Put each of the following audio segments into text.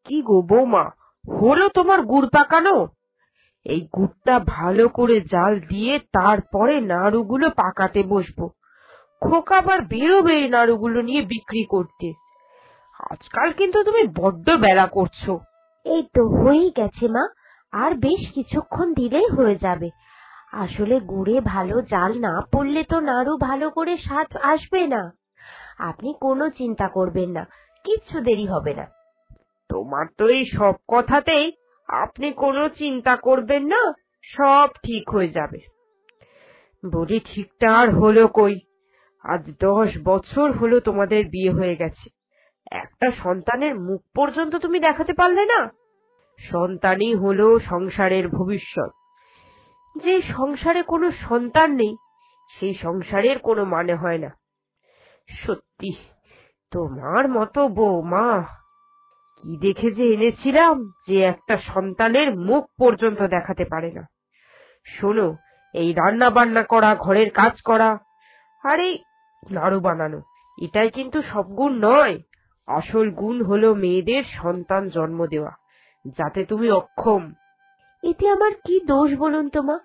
কি গো বৌমা, হলো তোমার গুড় পাকানো? এই গুড়টা ভালো করে জাল দিয়ে তারপরে নাড়ুগুলো পাকাতে বসবো। খোকা আবার বেরোবে এই নাড়ুগুলো নিয়ে বিক্রি করতে। আজকাল কিন্তু তুমি বড্ড বেলা করছো। এই তো হয়েই গেছে মা, আর বেশ কিছুক্ষণ দিলেই হয়ে যাবে। আসলে গুড়ে ভালো জাল না পড়লে তো নাড়ু ভালো করে স্বাদ আসবে না। আপনি কোনো চিন্তা করবেন না, কিচ্ছু দেরি হবে না। তোমার তো এই সব কথাতেই আপনি কোনো চিন্তা করবেন না, সব ঠিক হয়ে যাবে। বলি ঠিকটা আর হলো কই? আজ 10 বছর হলো তোমাদের বিয়ে হয়ে গেছে, একটা সন্তানের মুখ পর্যন্ত তুমি দেখাতে পারলে না। সন্তানই হলো সংসারের ভবিষ্যৎ। যে সংসারে কোনো সন্তান নেই, সেই সংসারের কোনো মানে হয় না। সত্যি তোমার মতো বৌমা কি দেখে যে এনেছিলাম, যে একটা সন্তানের মুখ পর্যন্ত দেখাতে পারে না। শোনো, এই রান্না বান্না করা, ঘরের কাজ করা আর এই নাড়ু বানানো, এটাই কিন্তু সব গুণ নয়। আসল গুণ হলো মেয়েদের সন্তান জন্ম দেওয়া, যাতে তুমি অক্ষম। এতে আমার কি দোষ বলুন তো মা?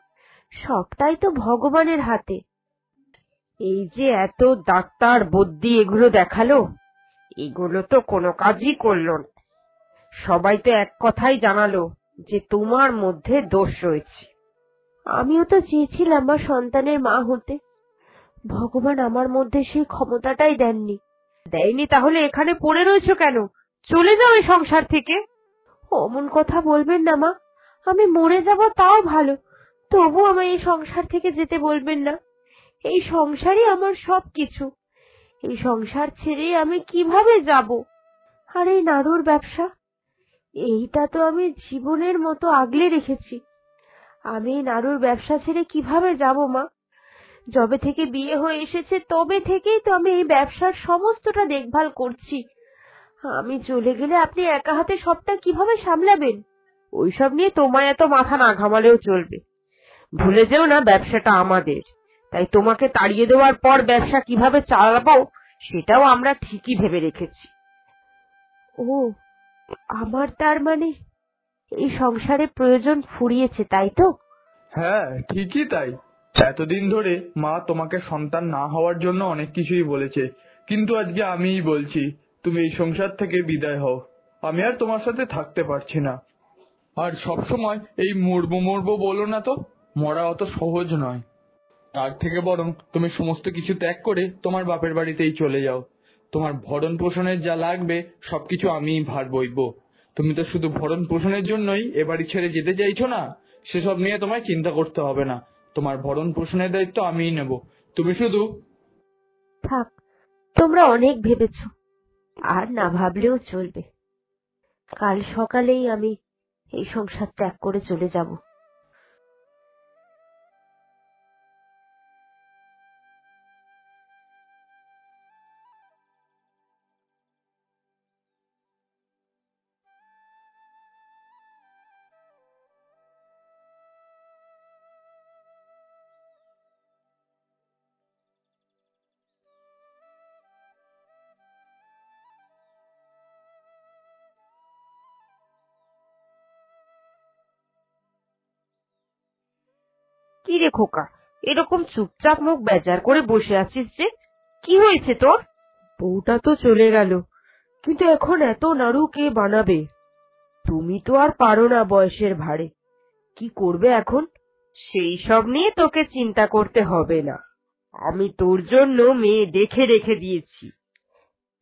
সবটাই তো ভগবানের হাতে। এই যে এত ডাক্তার বদ্যি এগুলো দেখালো, এগুলো তো কোনো কাজই করলো না। সবাই তো এক কথাই জানালো যে তোমার মধ্যে দোষ রয়েছে। আমিও তো চেয়েছিলাম আমার সন্তানের মা হতে, ভগবান আমার মধ্যে সেই ক্ষমতাটাই দেননি। দেয়নি তাহলে এখানে পড়ে রয়েছো কেন? চলে যাও এই সংসার থেকে। অমন কথা বলবেন না মা, আমি মরে যাব তাও ভালো, তবু আমায় এই সংসার থেকে যেতে বলবেন না। এই সংসারই আমার সবকিছু। এই সংসার ছেড়ে আমি কিভাবে যাব? আর এই নাড়ুর ব্যবসা, এইটা তো আমি জীবনের মতো আগলে রেখেছি। আমি এই নাড়ুর ব্যবসা ছেড়ে কিভাবে যাব মা? যবে থেকে বিয়ে হয়ে এসেছে তবে থেকেই তো আমি এই ব্যবসার সমস্তটা দেখভাল করছি। আমি চলে গেলে আপনি একা হাতে সবটা কিভাবে সামলাবেন? ওইসব নিয়ে তোমায় এত মাথা না ঘামালেও চলবে। ভুলে যেও না, ব্যবসাটা আমাদের। তাই তোমাকে তাড়িয়ে দেওয়ার পর ব্যবসা কিভাবে চালাবো সেটাও আমরা ঠিকই ভেবে রেখেছি। ও, আমার তার মানে এই সংসারে প্রয়োজন ফুরিয়েছে, তাই তো? হ্যাঁ, ঠিকই তাই। এতদিন ধরে মা তোমাকে সন্তান না হওয়ার জন্য অনেক কিছুই বলেছে, কিন্তু আজকে আমিই বলছি তুমি এই সংসার থেকে বিদায় হও। আমি আর তোমার সাথে থাকতে পারছি না। আর সব সময় এই মরবো মরবো বলো না তো, মরা অত সহজ নয়। তার থেকে বরং তুমি সমস্ত কিছু ত্যাগ করে তোমার বাপের বাড়িতেই চলে যাও। তোমার ভরণ পোষণের যা লাগবে সবকিছু আমিই ভার বইবো। তুমি তো শুধু ভরণ পোষণের জন্যই এ বাড়ি ছেড়ে যেতে চাইছো না, সেসব নিয়ে তোমায় চিন্তা করতে হবে না। তোমার ভরণ পোষণের দায়িত্ব আমিই নেব। তুমি শুধু থাক, তোমরা অনেক ভেবেছ, আর না ভাবলেও চলবে। কাল সকালেই আমি এই সংসার ত্যাগ করে চলে যাব। কি রে খোকা, এরকম চুপচাপ মুখ বেজার করে বসে আছিস যে? কি হয়েছে তোর? বউটা তো চলে গেল, কিন্তু এখন এত নাড়ু কে বানাবে? তুমি তো আর পারো না বয়সের ভারে। কি করবে এখন? সেই সব নিয়ে তোকে চিন্তা করতে হবে না। আমি তোর জন্য মেয়ে দেখে রেখে দিয়েছি।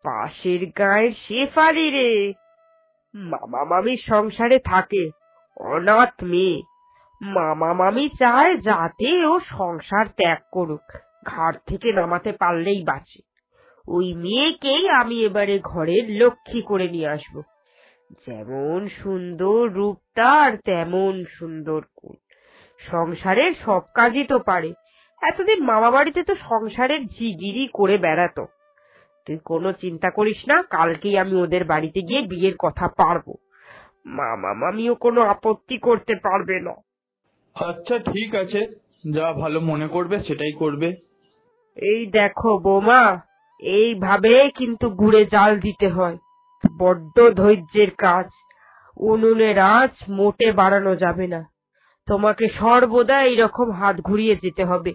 পাশের গায়ের শেফালি রে, মামা মামির সংসারে থাকে, অনাথ মেয়ে। মামা মামি চায় যাতে ও সংসার ত্যাগ করুক, ঘাট থেকে নামাতে পারলেই বাঁচে। ওই মেয়েকেই আমি এবারে ঘরের লক্ষ্মী করে নিয়ে আসবো। যেমন সুন্দর রূপ তার, তেমন সুন্দর গুণ। সংসারের সব কাজই তো পারে। এতদিন মামা বাড়িতে তো সংসারের ঝিগিরি করে বেড়াতো। তুই কোনো চিন্তা করিস না, কালকেই আমি ওদের বাড়িতে গিয়ে বিয়ের কথা পারবো। মামা মামিও কোনো আপত্তি করতে পারবে না। আচ্ছা ঠিক আছে, যা ভালো মনে করবে সেটাই করবে। এই দেখো বৌমা, এইভাবে কিন্তু গুড়ে জাল দিতে হয়, বড্ড ধৈর্যের কাজ। উনুনের আঁচ মোটে বাড়ানো যাবে না। তোমাকে সর্বদা এইরকম হাত ঘুরিয়ে যেতে হবে।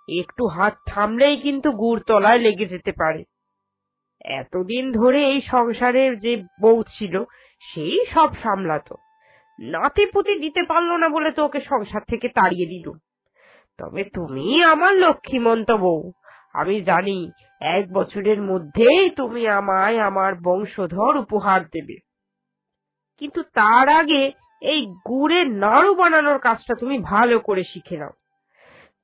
একটু হাত থামলেই কিন্তু গুড় তলায় লেগে যেতে পারে। এতদিন ধরে এই সংসারের যে বউ ছিল সেই সব সামলাতো। নাতিপুতি দিতে পারলো না বলে তো ওকে সংসার থেকে তাড়িয়ে দিল। তবে তুমি আমার লক্ষ্মীমন্ত বউ, আমি জানি 1 বছরের মধ্যেই তুমি আমায় আমার বংশধর উপহার দেবে। কিন্তু তার আগে এই গুড়ের নাড়ু বানানোর কাজটা তুমি ভালো করে শিখে নাও।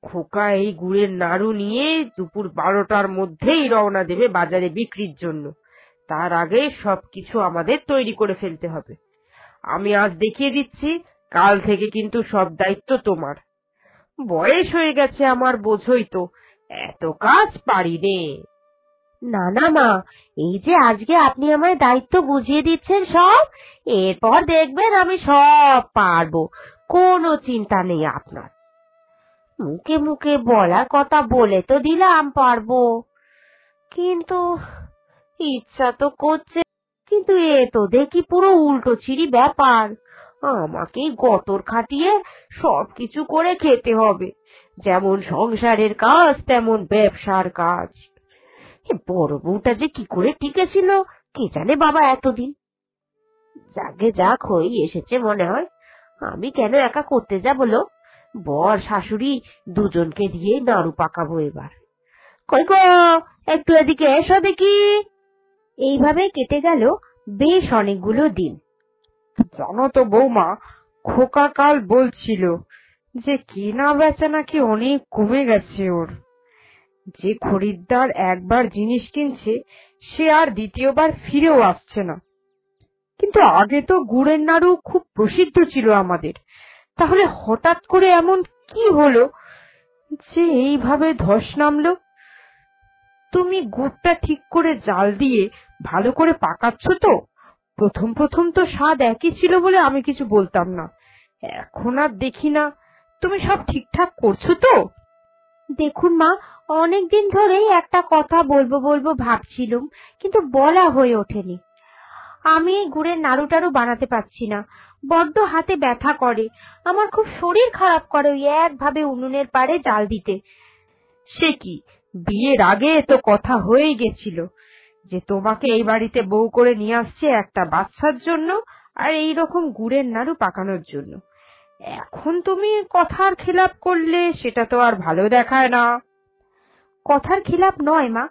খোকা এই গুড়ের নাড়ু নিয়ে দুপুর 12টার মধ্যেই রওনা দেবে বাজারে বিক্রির জন্য। তার আগে সবকিছু আমাদের তৈরি করে ফেলতে হবে। আমি আজ দেখিয়ে দিচ্ছি, কাল থেকে কিন্তু সব দায়িত্ব তোমার। বয়স হয়ে গেছে আমার, বোঝই তো, এত কাজ পারি রে। না না মা, এই যে আজকে আপনি আমায় দায়িত্ব বুঝিয়ে দিচ্ছেন সব, এরপর দেখবেন আমি সব পারবো, কোনো চিন্তা নেই আপনার। মুখে মুখে বলা কথা বলে তো দিলাম পারবো, কিন্তু ইচ্ছা তো করছে, কিন্তু এ তো দেখি পুরো উল্টো ছিড়ি ব্যাপার। আমাকে গতর খাটিয়ে সবকিছু করে খেতে হবে, যেমন সংসারের কাজ তেমন ব্যবসার কাজ। বড় বউটা যে কি করে টিকেছিল কে জানে বাবা এতদিন। যাকে যাক হয়ে এসেছে মনে হয়, আমি কেন একা করতে যাব? বর শাশুড়ি দুজনকে দিয়ে নাড়ু পাকাবো এবার। কই গো, একটু এদিকে এসো দেখি। এইভাবে কেটে গেল বেশ অনেকগুলো দিন। জানো তো বৌমা, খোকা কাল বলছিল যে কেনা বেচা নাকি অনেক কমে গেছে ওর। যে খরিদ্দার একবার জিনিস কিনছে সে আর দ্বিতীয়বার ফিরেও আসছে না। কিন্তু আগে তো গুড়ের নাড়ু খুব প্রসিদ্ধ ছিল আমাদের, তাহলে হঠাৎ করে এমন কি হলো যে এইভাবে ধস নামলো? তুমি গুড়টা ঠিক করে জাল দিয়ে ভালো করে পাকাচ্ছ তো? প্রথম প্রথম তো স্বাদ একই ছিল বলে আমি কিছু বলতাম না, এখন আর দেখি না। তুমি সব ঠিকঠাক করছো তো? দেখুন মা, অনেকদিন ধরেই একটা কথা বলবো বলবো ভাবছিলুম, কিন্তু বলা হয়ে ওঠেনি। আমি এই গুড়ের নাড়ু টাড়ু বানাতে পারছি না, বড্ড হাতে ব্যথা করে, আমার খুব শরীর খারাপ করে ওই একভাবে উনুনের পাড়ে জাল দিতে। সে কি, বিয়ের আগে তো কথা হয়েই গেছিল যে তোমাকে এই বাড়িতে বউ করে নিয়ে আসছে একটা বাচ্চার জন্য আর এই রকম গুড়ের নাড়ু পাকানোর জন্য। এখন তুমি কথার খিলাপ করলে সেটা তো আর ভালো দেখায় না। কথার খিলাপ নয় মা,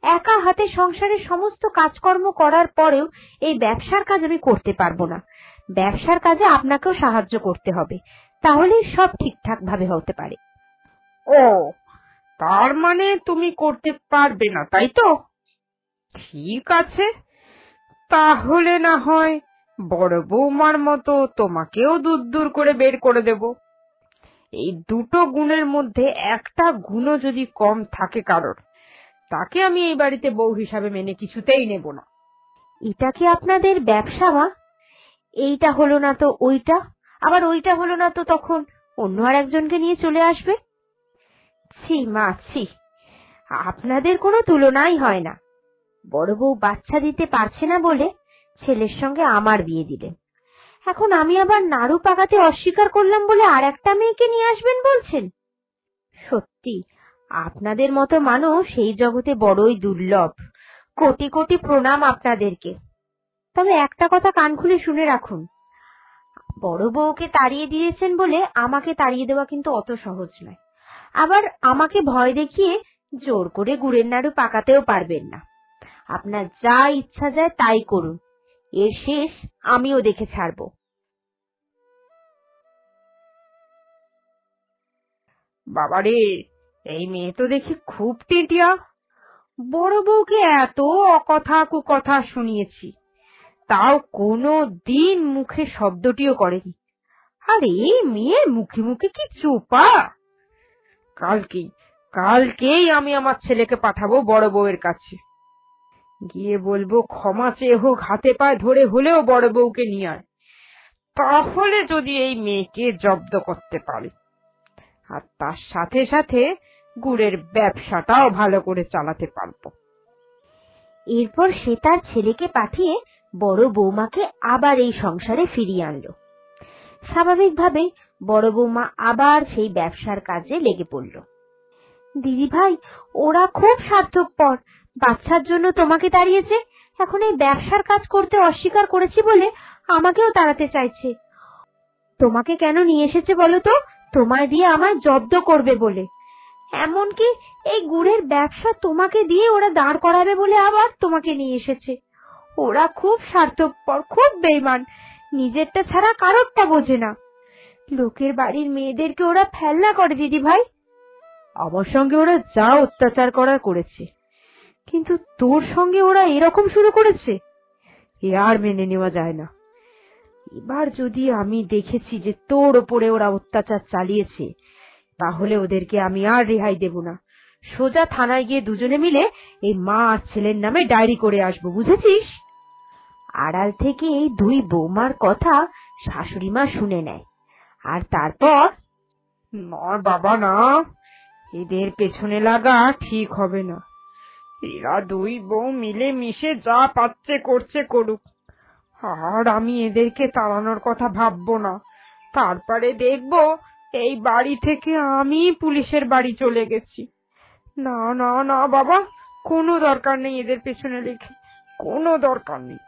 একা হাতে সংসারের সমস্ত কাজকর্ম করার পরেও এই ব্যবসার কাজ আমি করতে পারবো না। ব্যবসার কাজে আপনাকেও সাহায্য করতে হবে, তাহলেই সব ঠিকঠাক ভাবে হতে পারে। ও, তার মানে তুমি করতে পারবে না, তাই তো? ঠিক আছে, তাহলে না হয় বড় বৌমার মতো তোমাকেও দূর দূর করে বের করে দেব। এই দুটো গুণের মধ্যে একটা গুণও যদি কম থাকে কারোর, তাকে আমি এই বাড়িতে বউ হিসাবে মেনে কিছুতেই নেব না। এটা কি আপনাদের ব্যবসা মা? এইটা হলো না তো ওইটা, আবার ওইটা হলো না তো তখন অন্য আর একজনকে নিয়ে চলে আসবে। ছি মা ছি, আপনাদের কোনো তুলনাই হয় না। বড় বউ বাচ্চা দিতে পারছে না বলে ছেলের সঙ্গে আমার বিয়ে দিলেন, এখন আমি আবার নাড়ু পাকাতে অস্বীকার করলাম বলে আর একটা মেয়েকে নিয়ে আসবেন বলছেন। সত্যি আপনাদের মতো মানুষ এই জগতে বড়ই দুর্লভ। কোটি কোটি প্রণাম আপনাদেরকে। তবে একটা কথা কান খুলে শুনে রাখুন, বড় বউকে তাড়িয়ে দিয়েছেন বলে আমাকে তাড়িয়ে দেওয়া কিন্তু অত সহজ নয়। আবার আমাকে ভয় দেখিয়ে জোর করে গুড়ের নাড়ু পাকাতেও পারবেন না। আপনার যা ইচ্ছা যায় তাই করুন, এর শেষ আমিও দেখে ছাড়বো। বাবারে, এই মেয়ে তো দেখি খুব টেটিয়া। বড় বউকে এত অকথা কুকথা শুনিয়েছি, তাও কোনো দিন মুখে শব্দটিও করেনি। আর এই মেয়ের মুখে মুখে কি চোপা! কালকেই আমি আমার ছেলেকে পাঠাবো বড় বউয়ের কাছে, গিয়ে বলবো ক্ষমা চেয়ে হোক হাতে পায়ে ধরে হলেও বড় বউকে নিয়ে আয়, তাহলে যদি এই মেয়েকে জব্দ করতে পারে। আর তার সাথে সাথে গুড়ের ব্যবসাটাও ভালো করে চালাতে পারবো। এরপর সে তার ছেলেকে পাঠিয়ে বড় বৌমাকে আবার এই সংসারে ফিরিয়ে আনলো। স্বাভাবিকভাবে বড় বৌমা আবার সেই ব্যবসার কাজে লেগে পড়ল। দিদি ভাই, ওরা খুব স্বার্থপর, বাচ্চার জন্য তোমাকে তাড়িয়েছে, এখন এই ব্যবসার কাজ করতে অস্বীকার করেছি বলে আমাকেও তাড়াতে চাইছে। তোমাকে কেন নিয়ে এসেছে বলো তো? তোমায় দিয়ে আমায় জব্দ করবে বলে। এমনকি এই গুড়ের ব্যবসা তোমাকে দিয়ে ওরা দাঁড় করাবে বলে আবার তোমাকে নিয়ে এসেছে। ওরা খুব স্বার্থপর, খুব বেইমান, নিজেরটা ছাড়া কারোরটা বোঝে না। লোকের বাড়ির মেয়েদেরকে ওরা ফেলনা করে দিদি ভাই। আমার সঙ্গে ওরা যা অত্যাচার করার করেছে, কিন্তু তোর সঙ্গে ওরা এরকম শুরু করেছে, এ আর মেনে নেওয়া যায় না। এবার যদি আমি দেখেছি যে তোর ওপরে ওরা অত্যাচার চালিয়েছে, তাহলে ওদেরকে আমি আর রেহাই দেব না। সোজা থানায় গিয়ে দুজনে মিলে এই মা আর ছেলের নামে ডায়েরি করে আসবো, বুঝেছিস? আড়াল থেকে এই দুই বৌমার কথা শাশুড়ি মা শুনে নেয়, আর তারপর, না বাবা না, এদের পেছনে লাগা ঠিক হবে না। এরা দুই বউ মিলে মিশে যা পাচ্ছে করছে করুক, আর আমি এদেরকে তাড়ানোর কথা ভাববো না। তারপরে দেখবো এই বাড়ি থেকে আমি পুলিশের বাড়ি চলে গেছি। না না না বাবা, কোনো দরকার নেই এদের পেছনে লেগে, কোনো দরকার নেই।